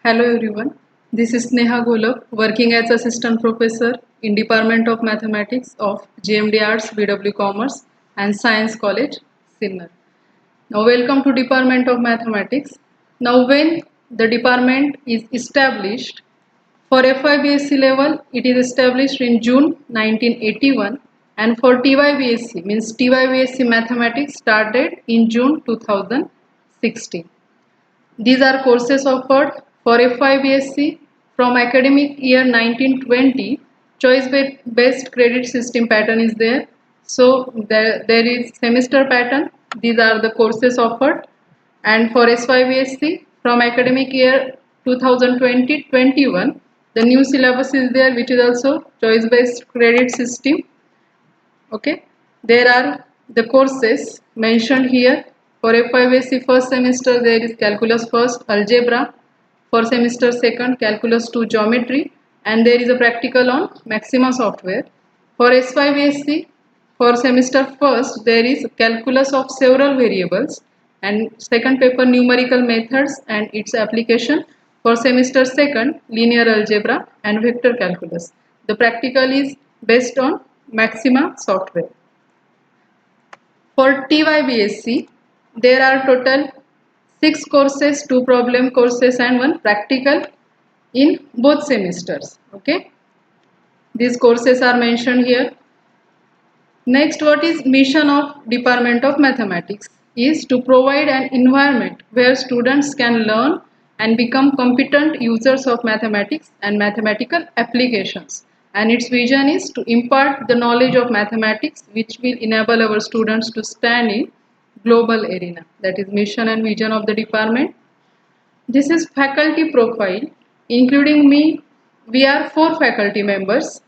Hello everyone, this is Neha Golab working as Assistant Professor in Department of Mathematics of GMD Arts, BW Commerce and Science College, Sinnar. Now welcome to Department of Mathematics. Now when the department is established for FYBSc level, it is established in June 1981 and for TYBSc means TYBSc Mathematics started in June 2016. These are courses offered for FYBSc from academic year 1920. Choice-based credit system pattern is there. So there is semester pattern. These are the courses offered. And for SYBSc from academic year 2020-21, the new syllabus is there, which is also choice-based credit system. Okay, there are the courses mentioned here. For FYBSc first semester there is calculus first, algebra. For semester second, calculus 2, geometry, and there is a practical on Maxima software. For SYBSc for semester first there is calculus of several variables, and second paper numerical methods and its application. For semester second, linear algebra and vector calculus. The practical is based on Maxima software. For TYBSc, there are total 6 courses, 2 problem courses and 1 practical in both semesters. Okay, these courses are mentioned here. Next, what is mission of Department of Mathematics? Is to provide an environment where students can learn and become competent users of mathematics and mathematical applications. And its vision is to impart the knowledge of mathematics which will enable our students to stand in global arena. That is mission and vision of the department. This is faculty profile. Including me, we are 4 faculty members.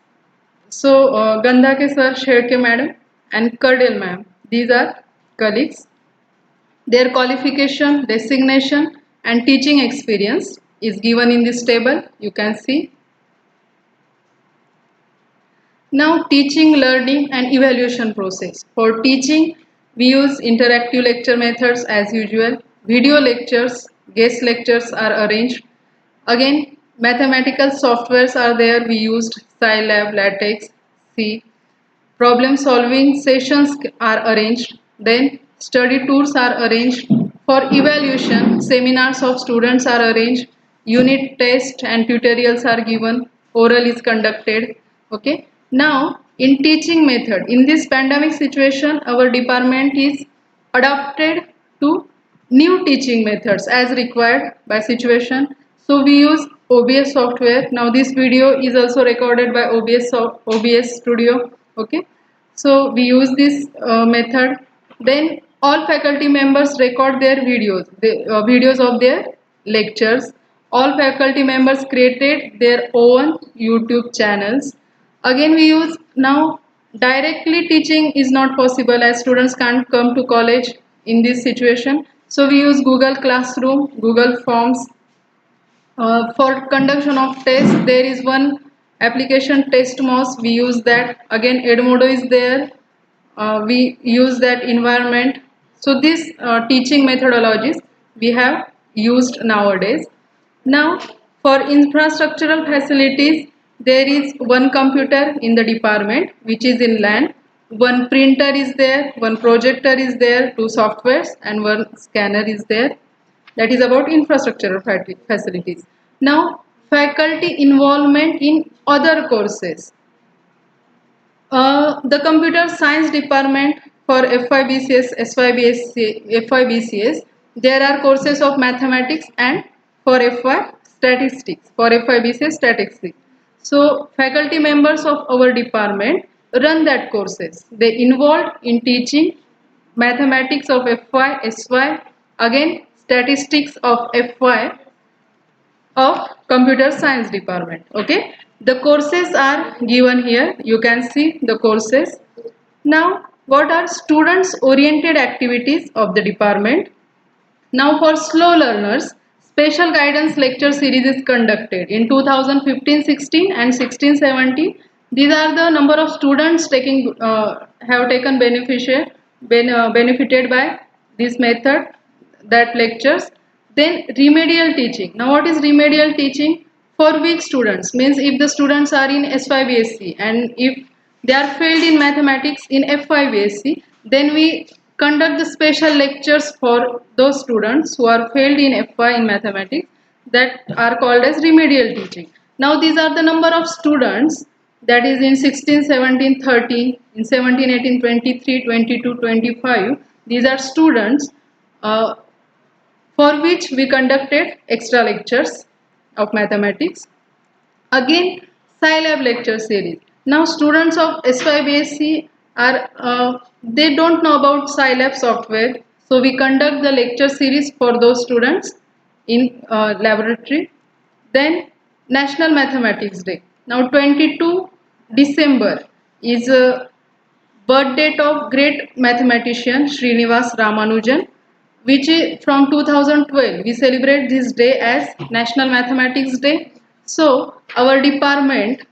So, Gandhake sir, Shedke madam and Kardel ma'am, these are colleagues. Their qualification, designation and teaching experience is given in this table. You can see. Now, teaching, learning and evaluation process. For teaching, we use interactive lecture methods as usual. Video lectures, guest lectures are arranged. Again, mathematical softwares are there. We used Scilab, LaTeX, C. Problem solving sessions are arranged. Then study tours are arranged. For evaluation, seminars of students are arranged. Unit tests and tutorials are given. Oral is conducted. Okay. Now, in teaching method, in this pandemic situation, our department is adapted to new teaching methods as required by situation. So we use OBS software. Now this video is also recorded by OBS Studio. Okay. So we use this method. Then all faculty members record their videos, videos of their lectures. All faculty members created their own YouTube channels. Again, we use now directly teaching is not possible as students can't come to college in this situation. So we use Google Classroom, Google Forms. For conduction of tests, there is one application TestMouse. We use that. Again, Edmodo is there. We use that environment. So these teaching methodologies we have used nowadays. Now, for infrastructural facilities, there is one computer in the department which is in LAN. One printer is there, one projector is there, 2 softwares and 1 scanner is there. That is about infrastructural facilities. Now, faculty involvement in other courses. The computer science department for FYBCS, FYBCS, there are courses of mathematics and for FY statistics, for FYBCS statistics. So faculty members of our department run that courses. They involved in teaching mathematics of FY, SY, again statistics of FY of computer science department. Okay, the courses are given here. You can see the courses. Now, what are students oriented activities of the department? Now, for slow learners, special guidance lecture series is conducted in 2015-16 and 16-17. These are the number of students taking have taken benefited by this method, that lectures. Then remedial teaching. Now what is remedial teaching? For weak students, means if the students are in S5BSc and if they are failed in mathematics in F5BSc, then we conduct the special lectures for those students who are failed in F5 in mathematics, that are called as remedial teaching. Now these are the number of students, that is in 16, 17, 13, in 17, 18, 23, 22, 25. These are students uh, for which we conducted extra lectures of mathematics. Again, Scilab lecture series. Now students of S5BSc are, they don't know about Scilab software. So we conduct the lecture series for those students in laboratory. Then National Mathematics Day. Now 22 December is a birth date of great mathematician Srinivas Ramanujan, which is from 2012. We celebrate this day as National Mathematics Day. So our department,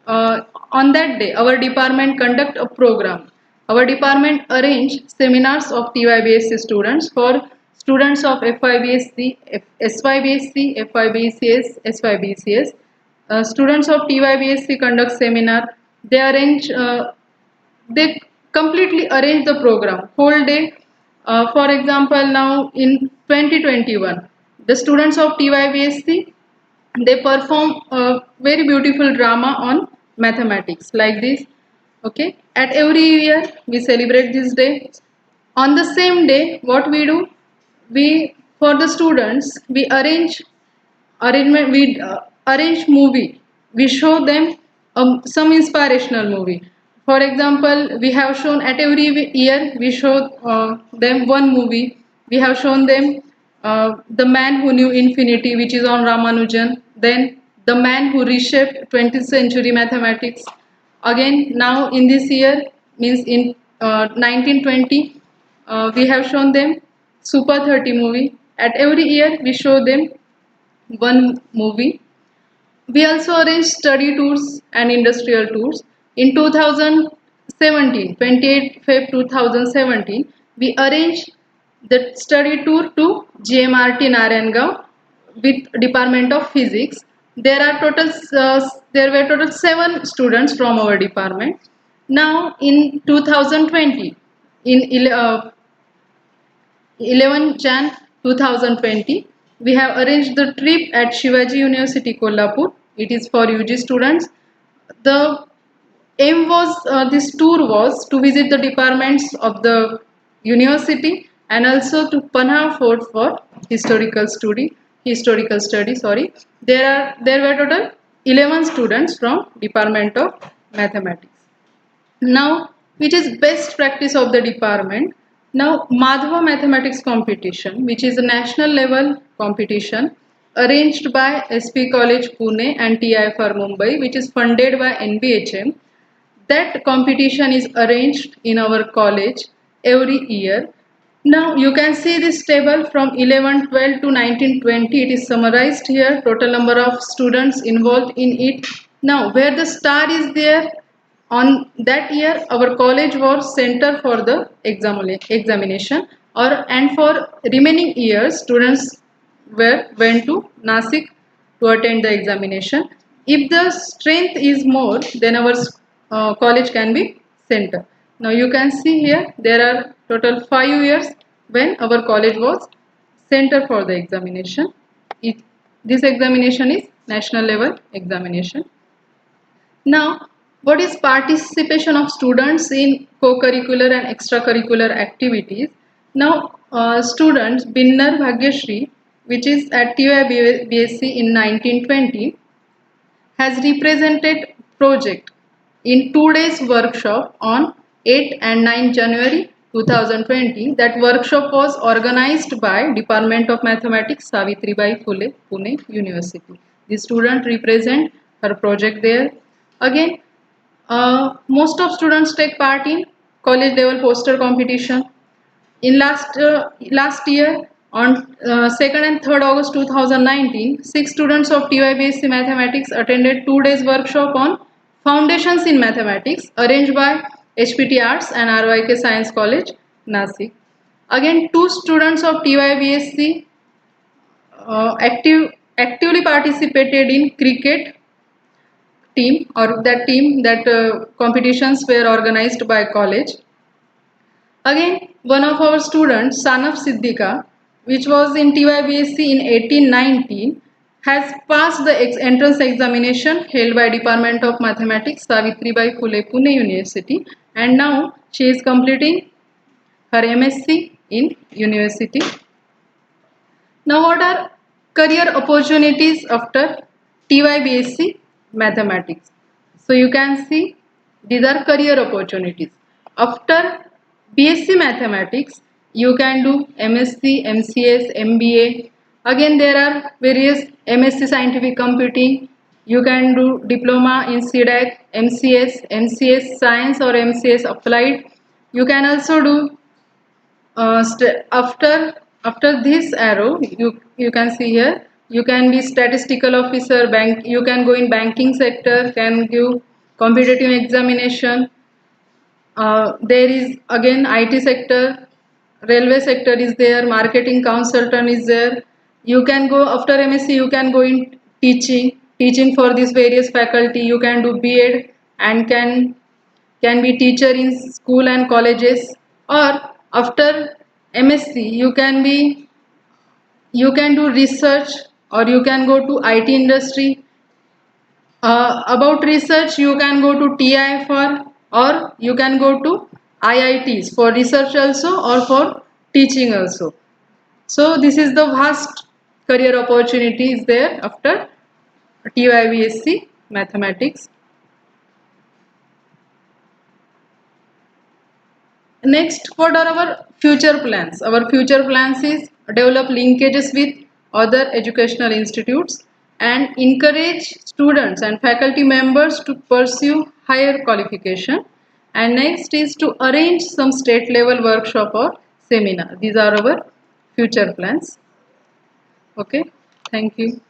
on that day, our department conduct a program. Our department arrange seminars of TYBSc students for students of FIBSC, SYBSc, FIBCS, SYBCS. Students of TYBSc conduct seminar. They arrange they completely arrange the program whole day. For example, now in 2021, the students of TYBSc, they perform a very beautiful drama on mathematics like this. Okay, at every year we celebrate this day. On the same day, what we do, we, for the students, we arrange movie. We show them some inspirational movie. For example, we have shown at every year we show them one movie. We have shown them The Man Who Knew Infinity, which is on Ramanujan. Then The Man Who Reshaped 20th Century Mathematics. Again, now in this year, means in 1920, we have shown them Super 30 movie. At every year we show them one movie. We also arrange study tours and industrial tours. In 2017, 28 Feb 2017, we arranged the study tour to GMRT Narayangam with Department of Physics. There were total 7 students from our department. Now in 2020, in 11 Jan 2020, we have arranged the trip at Shivaji University, Kolhapur. It is for UG students. The aim was, this tour was to visit the departments of the university and also to Panha Fort for historical study. Historical study, sorry. There were total 11 students from Department of Mathematics. Now, which is best practice of the department? Now, Madhava Mathematics Competition, which is a national level competition arranged by SP College Pune and TIFR Mumbai, which is funded by NBHM. That competition is arranged in our college every year. Now you can see this table from 11-12 to 19-20. It is summarized here, total number of students involved in it. Now where the star is there, on that year our college was center for the examination, and for remaining years students went to Nasik to attend the examination. If the strength is more, then our college can be center. Now you can see here there are total 5 years when our college was center for the examination. This examination is national level examination. Now, what is participation of students in co-curricular and extracurricular activities? Now, students Binnar Bhagyashree, which is at TUI BSc in 1920, has represented project in 2 days workshop on 8 and 9 January 2020. That workshop was organized by Department of Mathematics, Savitribai Phule, Pune University. The student represent her project there. Again, most of students take part in college level poster competition. In last year, on 2nd and 3rd August 2019, 6 students of TYBSc Mathematics attended 2 days workshop on Foundations in Mathematics arranged by HPT Arts and RYK Science College, Nasik. Again, 2 students of TYBSc actively participated in cricket team, or that team that competitions were organized by college. Again, one of our students, Sanaf Siddika, which was in TYBSc in 1819, has passed the entrance examination held by Department of Mathematics, Savitribai Phule, Pune University, and now she is completing her MSc in university. Now, what are career opportunities after TYBSc Mathematics? So, you can see these are career opportunities. After BSc Mathematics, you can do MSc, MCS, MBA. Again, there are various MSc Scientific Computing. You can do Diploma in CDAC, MCS, MCS Science, or MCS Applied. You can also do after this arrow, you can see here, you can be statistical officer, bank, you can go in banking sector, can give competitive examination. There is again IT sector, railway sector is there, marketing consultant is there. You can go after MSc, you can go in teaching for these various faculty. You can do B.Ed and can be teacher in school and colleges, or after MSc you can do research, or you can go to IT industry. About research, you can go to TIFR, or you can go to IITs for research also, or for teaching also. So this is the vast career opportunities there after TYBSc Mathematics. Next, what are our future plans? Our future plans is develop linkages with other educational institutes and encourage students and faculty members to pursue higher qualification. And next is to arrange some state level workshop or seminar. These are our future plans. Okay, thank you.